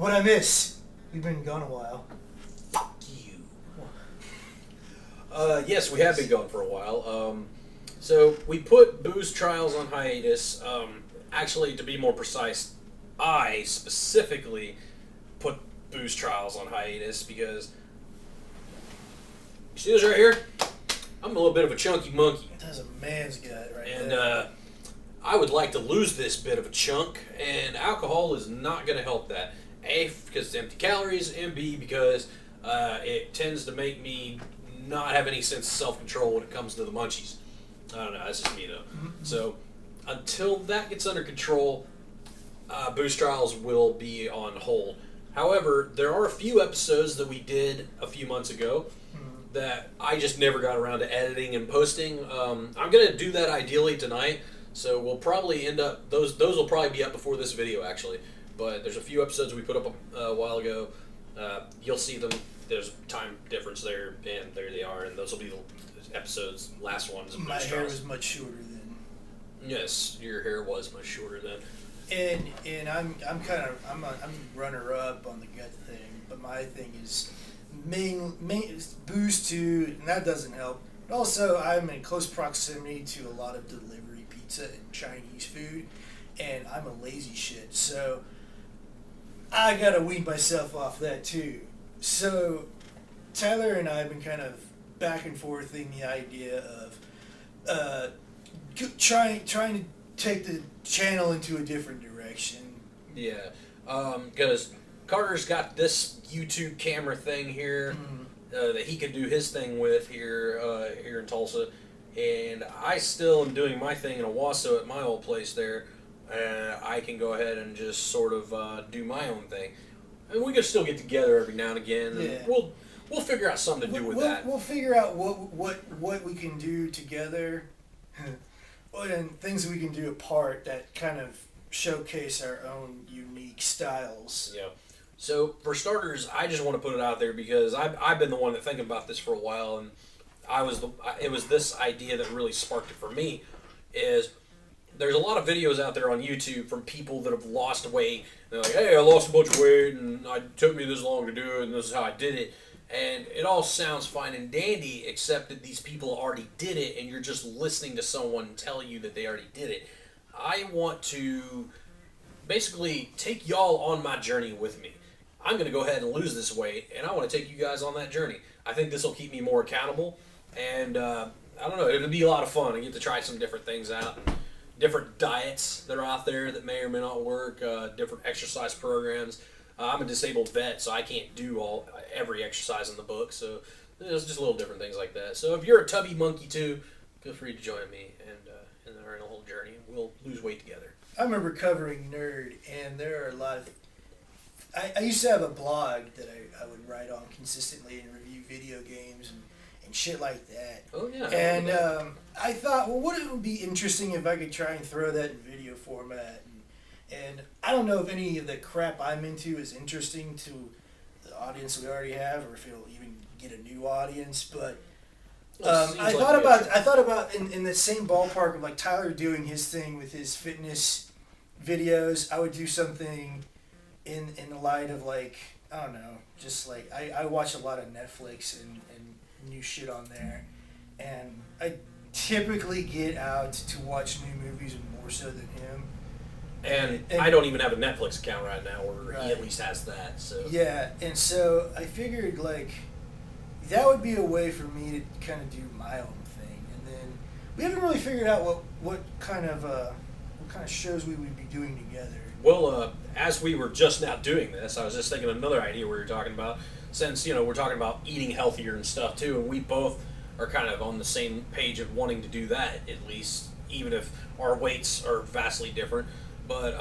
What I miss? We've been gone a while. Fuck you. Yes, we have been gone for a while. So we put Booze Trials on hiatus. Actually, to be more precise, I specifically put Booze Trials on hiatus because you see this right here? I'm a little bit of a chunky monkey. That's a man's gut right And there. I would like to lose this bit of a chunk, and alcohol is not going to help that. A, because it's empty calories, and B, because it tends to make me not have any sense of self-control when it comes to the munchies. I don't know, that's just me though. So until that gets under control, Boost Trials will be on hold. However, there are a few episodes that we did a few months ago that I just never got around to editing and posting. I'm going to do that ideally tonight, so we'll probably end up, those will probably be up before this video actually, but there's a few episodes we put up a while ago. You'll see them. There's time difference there, and there they are, and those will be the episodes, last ones of My Boost hair Trials. was much shorter then. Yes, your hair was much shorter then. And I'm runner up on the gut thing, but my thing is main booze too, and that doesn't help. But also, I'm in close proximity to a lot of delivery pizza and Chinese food, and I'm a lazy shit, so I gotta wean myself off that too. So Tyler and I have been kind of back and forthing the idea of trying to take the channel into a different direction. Yeah, because Carter's got this YouTube camera thing here that he can do his thing with here in Tulsa, and I still am doing my thing in Owasso at my old place there. I can go ahead and just sort of do my own thing, and we can still get together every now and again. Yeah. And we'll figure out something to do with that. We'll figure out what we can do together, and things we can do apart that kind of showcase our own unique styles. Yeah. So for starters, I just want to put it out there because I've been the one that thinking about this for a while, and it was this idea that really sparked it for me. Is there's a lot of videos out there on YouTube from people that have lost weight. They're like, hey, I lost a bunch of weight, and it took me this long to do it, and this is how I did it. And it all sounds fine and dandy, except that these people already did it, and you're just listening to someone tell you that they already did it. I want to basically take y'all on my journey with me. I'm going to go ahead and lose this weight, and I want to take you guys on that journey. I think this will keep me more accountable, and I don't know, it'll be a lot of fun. I get to try some different things out, different diets that are out there that may or may not work, different exercise programs. I'm a disabled vet, so I can't do every exercise in the book, so there's just little different things like that. So if you're a tubby monkey too, feel free to join me, and we're in a whole journey. We'll lose weight together. I remember covering Nerd, and there are a lot of... I used to have a blog that I would write on consistently and review video games and shit like that. Oh, yeah. And I thought, well, wouldn't it be interesting if I could try and throw that in video format? And I don't know if any of the crap I'm into is interesting to the audience we already have, or if it'll even get a new audience. But I thought about in the same ballpark of like Tyler doing his thing with his fitness videos. I would do something in the light of like, I don't know, just like I watch a lot of Netflix and new shit on there, and I typically get out to watch new movies more so than him. And I don't even have a Netflix account right now where Right. he at least has that. So Yeah, and so I figured like that would be a way for me to kind of do my own thing, and then we haven't really figured out what kind of shows we would be doing together. Well, as we were just now doing this, I was just thinking of another idea we were talking about. Since, we're talking about eating healthier and stuff too, and we both are kind of on the same page of wanting to do that, at least, even if our weights are vastly different. But,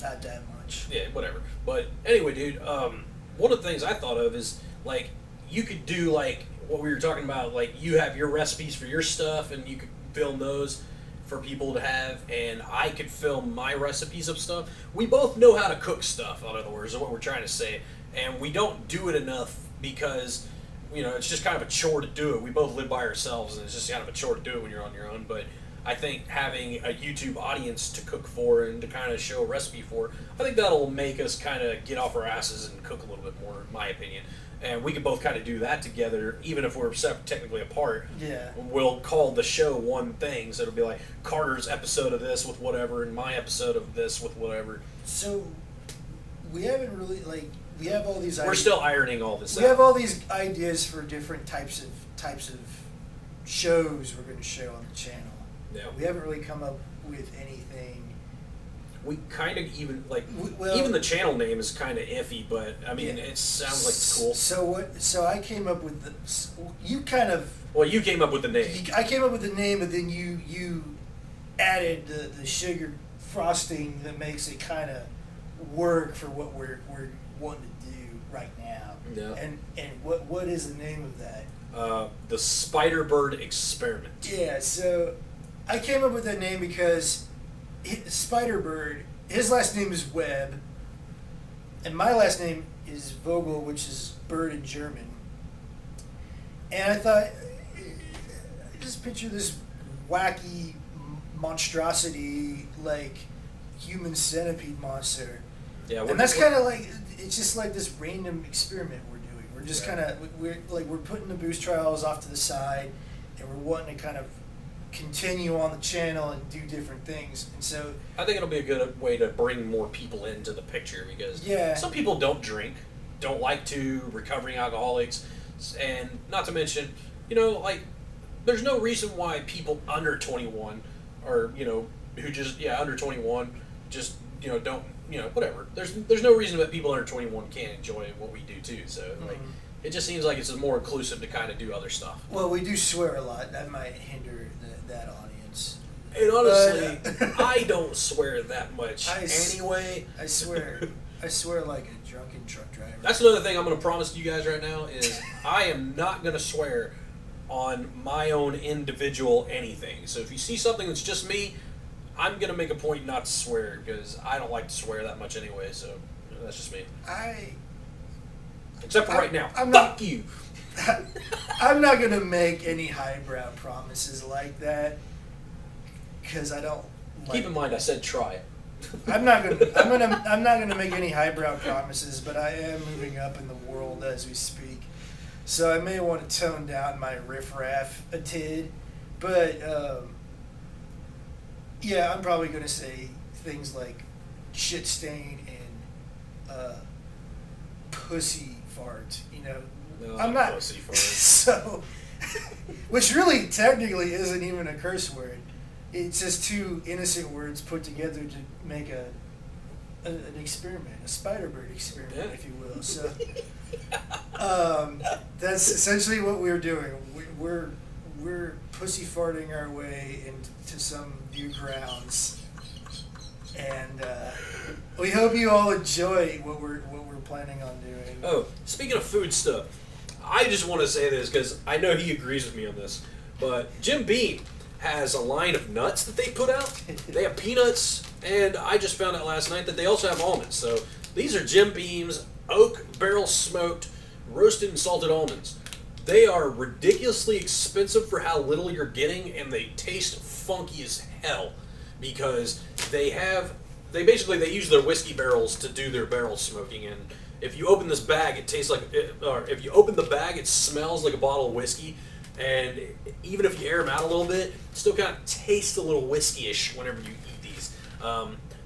Not that much. yeah, whatever. But anyway, dude, one of the things I thought of is, like, you could do, like, what we were talking about, like, you have your recipes for your stuff, and you could film those for people to have, and I could film my recipes of stuff. We both know how to cook stuff, in other words, is what we're trying to say, and we don't do it enough because, it's just kind of a chore to do it. We both live by ourselves, and it's just kind of a chore to do it when you're on your own, but I think having a YouTube audience to cook for and to kind of show a recipe for, I think that'll make us kind of get off our asses and cook a little bit more, in my opinion. And we can both kind of do that together, even if we're technically apart. Yeah. We'll call the show one thing, so it'll be like Carter's episode of this with whatever, and my episode of this with whatever. So, we haven't really, we have all these ideas. We're still ironing all this out. We have all these ideas for different types of shows we're going to show on the channel. Yeah. We haven't really come up with anything. We kind of even well, even the channel name is kind of iffy, but I mean it sounds like it's cool. So I came up with you came up with the name. I came up with the name, but then you added the sugar frosting that makes it kind of work for what we're wanting to do right now. Yeah. And what is the name of that? The Spider-Bird Experiment. Yeah. So I came up with that name because Spider-Bird, his last name is Webb, and my last name is Vogel, which is bird in German. And I thought, just picture this wacky monstrosity, like human centipede monster. Yeah, and that's kind of like, it's just like this random experiment we're doing. We're just kind of, we're putting the boost trials off to the side, and we're wanting to kind of continue on the channel and do different things. And so I think it'll be a good way to bring more people into the picture, because some people don't drink, don't like to, recovering alcoholics, and not to mention, there's no reason why people under 21 or who just under 21 just don't whatever. There's no reason that people under 21 can't enjoy what we do too. So it just seems like it's more inclusive to kind of do other stuff. Well, we do swear a lot. That might hinder that audience. And honestly, I don't swear that much anyway. I swear like a drunken truck driver. That's another thing I'm going to promise you guys right now is I am not going to swear on my own individual anything. So if you see something that's just me, I'm going to make a point not to swear, because I don't like to swear that much anyway. So that's just me. Except for right now. Fuck you. I'm not gonna make any highbrow promises like that, because I don't. Keep in mind, I said try it. I'm not gonna make any highbrow promises, but I am moving up in the world as we speak, so I may want to tone down my riffraff a tid. But yeah, I'm probably gonna say things like shit stain and pussy fart. No, I'm not pussy fart. So, which really technically isn't even a curse word. It's just two innocent words put together to make an experiment, a Spider-Bird experiment, if you will. So, that's essentially what we're doing. We're pussy farting our way into some new grounds, and we hope you all enjoy what we're planning on doing. Oh, speaking of food stuff, I just want to say this because I know he agrees with me on this, but Jim Beam has a line of nuts that they put out. They have peanuts, and I just found out last night that they also have almonds. So these are Jim Beam's oak barrel smoked roasted and salted almonds. They are ridiculously expensive for how little you're getting, and they taste funky as hell because they use their whiskey barrels to do their barrel smoking. And if you open this bag, it tastes like, or if you open the bag, it smells like a bottle of whiskey. And even if you air them out a little bit, it still kind of tastes a little whiskey-ish whenever you eat these.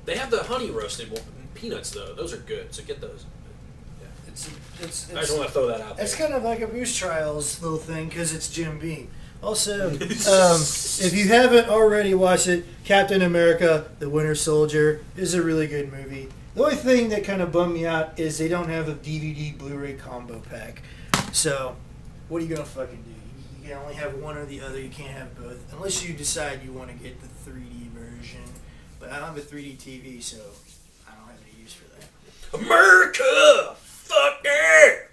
They have the honey roasted peanuts though; those are good. So get those. I just want to throw that out there. It's kind of like a Boost Trials little thing because it's Jim Beam. Also, if you haven't already watched it, Captain America: The Winter Soldier is a really good movie. The only thing that kind of bummed me out is they don't have a DVD Blu-ray combo pack. So, what are you gonna fucking do? You can only have one or the other. You can't have both unless you decide you want to get the 3D version. But I don't have a 3D TV, so I don't have any use for that. America, fuck it.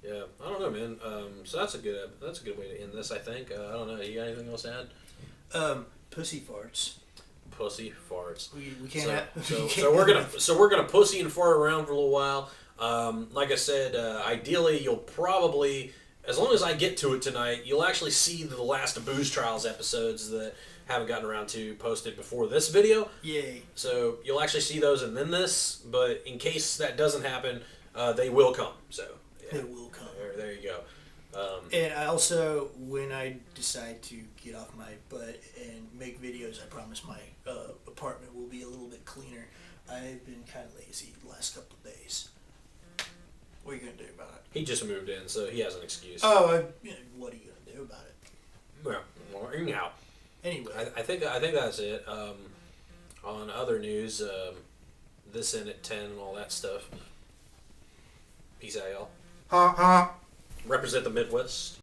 Yeah, I don't know, man. So that's a good way to end this. I think. I don't know. You got anything else to add? Pussy farts. Pussy farts. We can't. So we're gonna pussy and fart around for a little while. Like I said, ideally you'll probably as long as I get to it tonight, you'll actually see the last of Booze Trials episodes that haven't gotten around to posted before this video. Yay. So you'll actually see those and then this, but in case that doesn't happen, they will come. So yeah. They will come. There you go. And I also, when I decide to get off my butt and make videos, I promise my apartment will be a little bit cleaner. I've been kind of lazy the last couple of days. What are you going to do about it? He just moved in, so he has an excuse. Oh, what are you going to do about it? Well, anyhow. Anyway. I think that's it. On other news, this in at 10 and all that stuff. Peace out, y'all. Represent the Midwest.